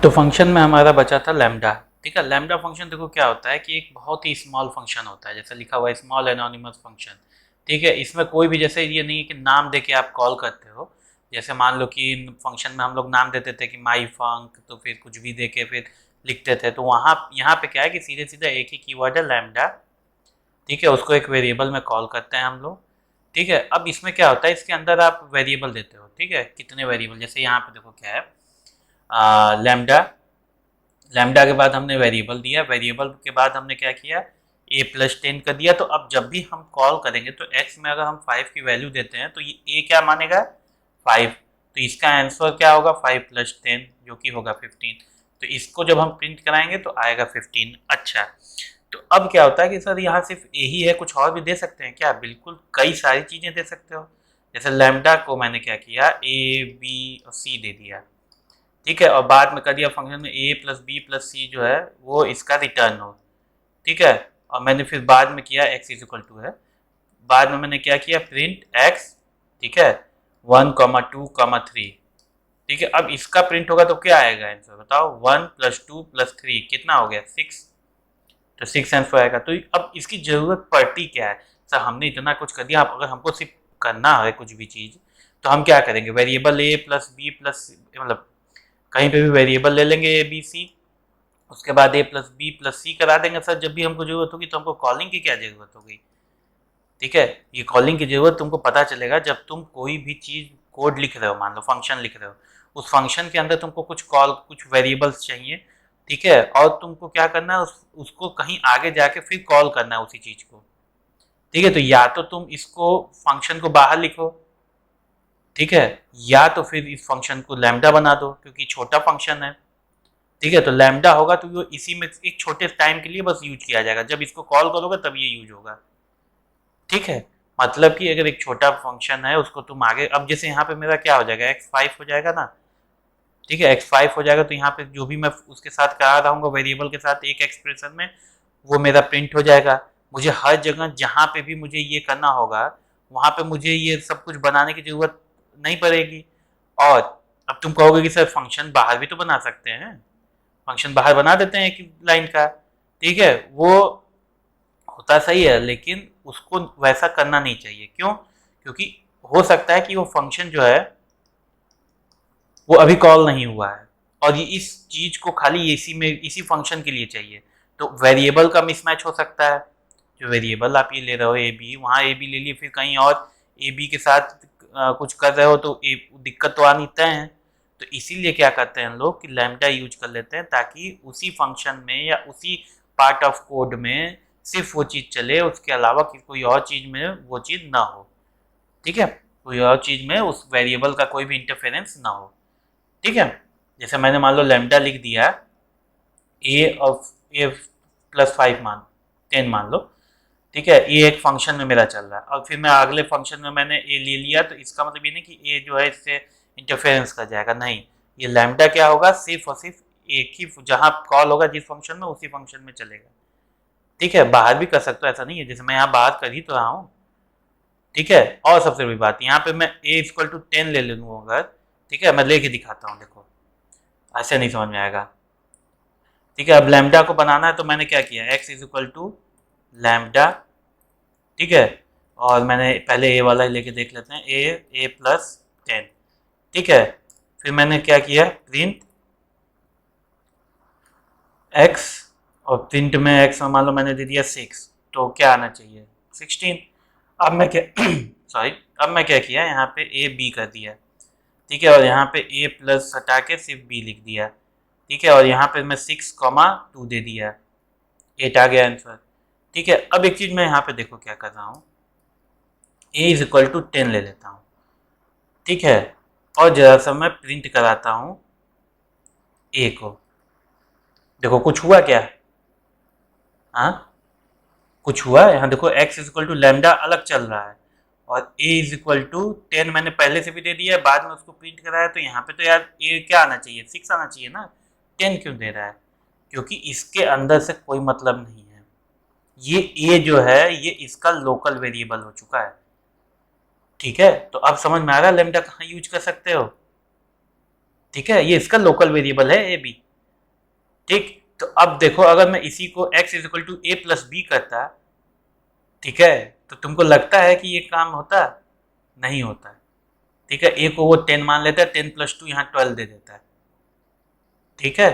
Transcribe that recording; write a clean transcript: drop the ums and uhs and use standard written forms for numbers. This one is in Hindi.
तो फंक्शन में हमारा बचा था लैम्डा। ठीक है, लैम्डा फंक्शन देखो क्या होता है कि एक बहुत ही स्मॉल फंक्शन होता है, जैसे लिखा हुआ है स्मॉल एनोनिमस फंक्शन। ठीक है, इसमें कोई भी जैसे ये नहीं है कि नाम दे के आप कॉल करते हो। जैसे मान लो कि फंक्शन में हम लोग नाम देते थे कि माई फंक, तो फिर कुछ भी दे के फिर लिखते थे, तो वहाँ यहाँ पे क्या है कि सीधे सीधे एक ही कीवर्ड है लैम्डा। ठीक है, उसको एक वेरिएबल में कॉल करते हैं हम लोग। ठीक है, अब इसमें क्या होता है, इसके अंदर आप वेरिएबल देते हो। ठीक है, कितने वेरिएबल, जैसे यहाँ पे देखो क्या है, लैम्डा। लैम्डा के बाद हमने वेरिएबल दिया, वेरिएबल के बाद हमने क्या किया, a+10 कर दिया। तो अब जब भी हम कॉल करेंगे तो x में अगर हम 5 की वैल्यू देते हैं तो ये a क्या मानेगा, 5। तो इसका आंसर क्या होगा, 5+10 जो कि होगा 15। तो इसको जब हम प्रिंट कराएंगे तो आएगा 15। अच्छा, तो अब क्या होता है कि सर यहाँ सिर्फ a ही है, कुछ और भी दे सकते हैं क्या? बिल्कुल, कई सारी चीज़ें दे सकते हो। जैसे लैम्डा को मैंने क्या किया, a b और c दे दिया। ठीक है, और बाद में कर दिया फंक्शन में a+b+c जो है वो इसका रिटर्न हो। ठीक है, और मैंने फिर बाद में किया x है, बाद में मैंने क्या किया, प्रिंट x। ठीक है, 1, 2, 3। ठीक है, अब इसका प्रिंट होगा तो क्या आएगा आंसर बताओ, 1+2+3 कितना हो गया, 6। तो 6 आंसर आएगा। तो अब इसकी जरूरत पड़ती क्या है, सर हमने इतना कुछ कर दिया, अगर हमको सिर्फ करना है कुछ भी चीज़ तो हम क्या करेंगे, वेरिएबल a+b+ मतलब कहीं पे भी वेरिएबल ले लेंगे ए बी सी, उसके बाद a+b+c करा देंगे। सर जब भी हमको जरूरत होगी तो हमको कॉलिंग की क्या जरूरत होगी। ठीक है, ये कॉलिंग की जरूरत तुमको पता चलेगा जब तुम कोई भी चीज़ कोड लिख रहे हो, मान लो फंक्शन लिख रहे हो, उस फंक्शन के अंदर तुमको कुछ कॉल, कुछ वेरिएबल्स चाहिए। ठीक है, और तुमको क्या करना है, उसको कहीं आगे जाके फिर कॉल करना है उसी चीज़ को। ठीक है, तो या तो तुम इसको फंक्शन को बाहर लिखो, ठीक है, या तो फिर इस फंक्शन को लैम्डा बना दो क्योंकि छोटा फंक्शन है। ठीक है, तो लैम्डा होगा तो वो इसी में एक छोटे टाइम के लिए बस यूज किया जाएगा, जब इसको कॉल करोगे तब ये यूज होगा। ठीक है, मतलब कि अगर एक छोटा फंक्शन है उसको तुम आगे, अब जैसे यहाँ पे मेरा क्या हो जाएगा, x5 हो जाएगा ना। ठीक है, x5 हो जाएगा तो यहाँ पे जो भी मैं उसके साथ करा रहा हूँ वेरिएबल के साथ एक एक्सप्रेशन में, वो मेरा प्रिंट हो जाएगा। मुझे हर जगह जहाँ पे भी मुझे ये करना होगा वहाँ पे मुझे ये सब कुछ बनाने की जरूरत नहीं पड़ेगी। और अब तुम कहोगे कि सर फंक्शन बाहर भी तो बना सकते हैं, फंक्शन बाहर बना देते हैं एक लाइन का। ठीक है, वो होता सही है, लेकिन उसको वैसा करना नहीं चाहिए। क्यों? क्योंकि हो सकता है कि वो फंक्शन जो है वो अभी कॉल नहीं हुआ है और ये इस चीज को खाली इसी में इसी फंक्शन के लिए चाहिए। तो वेरिएबल का मिसमैच हो सकता है, जो वेरिएबल आप ये ले रहे हो ए बी, वहाँ ए बी ले लिए, फिर कहीं और ए बी के साथ कुछ कर रहे हो तो दिक्कत तो आनी तय है। तो इसीलिए क्या करते हैं लोग कि लैम्डा यूज कर लेते हैं ताकि उसी फंक्शन में या उसी पार्ट ऑफ कोड में सिर्फ वो चीज़ चले, उसके अलावा कोई और चीज़ में वो चीज़ ना हो। ठीक है, कोई और चीज़ में उस वेरिएबल का कोई भी इंटरफेरेंस ना हो। ठीक है, जैसे मैंने मान लो लैम्डा लिख दिया a+5 मान 10 मान लो। ठीक है, ये एक फंक्शन में मेरा चल रहा है और फिर मैं अगले फंक्शन में मैंने ए ले लिया, तो इसका मतलब ये नहीं कि ए जो है इससे इंटरफेरेंस कर जाएगा, नहीं। ये लैम्डा क्या होगा, सिर्फ और सिर्फ एक ही जहाँ कॉल होगा जिस फंक्शन में, उसी फंक्शन में चलेगा। ठीक है, बाहर भी कर सकते हो, ऐसा नहीं है, जैसे मैं यहाँ बात कर ही तो रहा हूँ। ठीक है, और सबसे बड़ी बात यहाँ पे मैं a=10 ले लूँ अगर, ठीक है, मैं लेके दिखाता हूँ, देखो ऐसे नहीं समझ में आएगा। ठीक है, अब लैम्डा को बनाना है तो मैंने क्या किया, x=लैम्डा। ठीक है, और मैंने पहले ए वाला ही लेके देख लेते हैं, a+10। ठीक है, फिर मैंने क्या किया, प्रिंट x, और प्रिंट में x में मान लो मैंने दे दिया 6, तो क्या आना चाहिए, 16। अब मैं क्या सॉरी, अब मैं क्या किया, यहाँ पे ए बी कर दिया। ठीक है, और यहाँ पे a प्लस हटा के सिर्फ b लिख दिया। ठीक है, और यहाँ पे मैं 6,2 दे दिया, 8 आ गया आंसर। ठीक है, अब एक चीज़ मैं यहाँ पे देखो क्या कर रहा हूँ, a=10 ले लेता हूँ। ठीक है, और जरा सा मैं प्रिंट कराता हूँ a को, देखो कुछ हुआ क्या, हाँ कुछ हुआ। यहाँ देखो x=लैम्डा अलग चल रहा है और a=10 मैंने पहले से भी दे दिया है, बाद में उसको प्रिंट कराया, तो यहाँ पे तो यार a क्या आना चाहिए, 6 आना चाहिए ना, 10 क्यों दे रहा है, क्योंकि इसके अंदर से कोई मतलब नहीं है। ये a जो है ये इसका लोकल वेरिएबल हो चुका है। ठीक है, तो अब समझ में आ रहा है लैम्डा कहाँ यूज कर सकते हो। ठीक है, ये इसका लोकल वेरिएबल है ए बी। ठीक, तो अब देखो अगर मैं इसी को x is equal to A plus B करता, ठीक है, तो तुमको लगता है कि ये काम होता? नहीं होता है। ठीक है, ए को वो 10 मान लेता है, 10 प्लस 2 यहाँ 12 दे देता है। ठीक है,